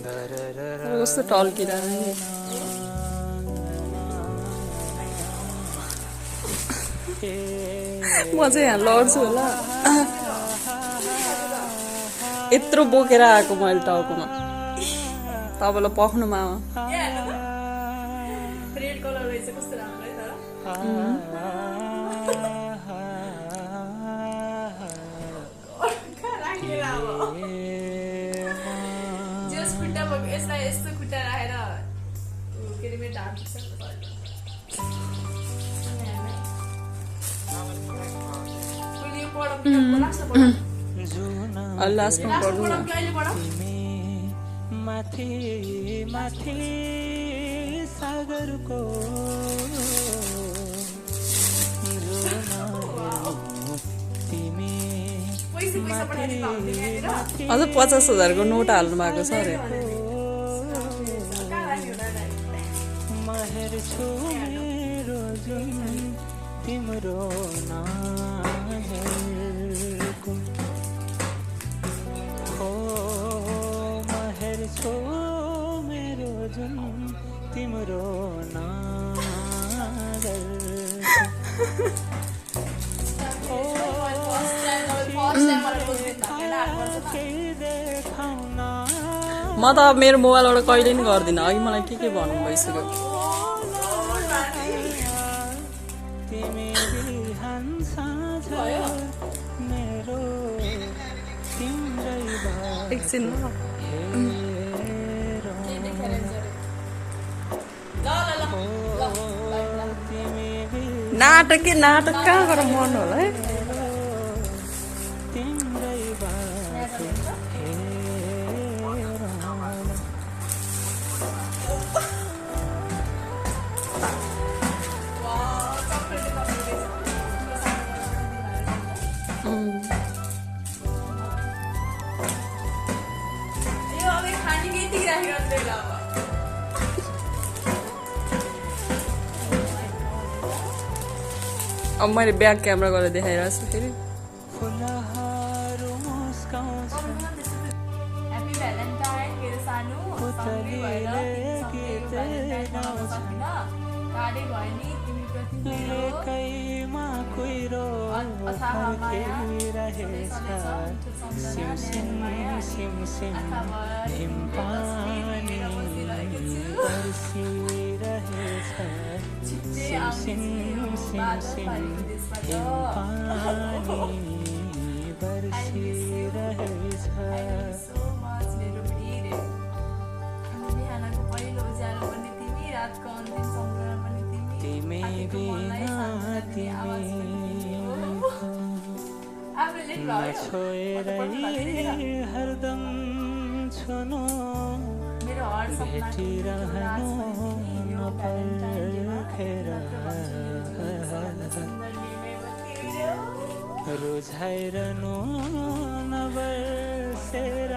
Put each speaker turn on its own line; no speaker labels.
कस्तो टल्किरहेको नि। म चाहिँ यहाँ लड्छु होला। यत्रो बोकेर आएको मैले टाउकोमा तपाईँलाई पख्नुमा
रेड कलर रहेछ कस्तो राम्रो है तर जस खुट्टा यसलाई यस्तो खुट्टा राखेर के अरे मेरो ढाड दुख्छ
लास्टमा पढ्नु न।
माथि माथि सागरको
अझ 50,000 को नोट हाल्नु भएको छ अरे।
महर छु मेरो जुन तिम्रो नाजरको हो महर छु मेरो जुन तिम्रो नाजरको
म त अब मेरो मोबाइलबाट कहिले नि गर्दिनँ। अघि मलाई के भन्नु भइसक्यो। एकछिन नाटक कहाँ गएर मर्नु होला है। अब मैले ब्याक क्यामेरा गरेर देखाइरहेको छु फेरि।
ह्याप्पी भ्यालेन्टाइन मेरो सानो सँगै भएर टाढै भयो नि तिमीप्रति मेरो अथाह माया
हरदम छुनु भेटिरहनु नपर्खेर रुझाइरहनु नबर्सेर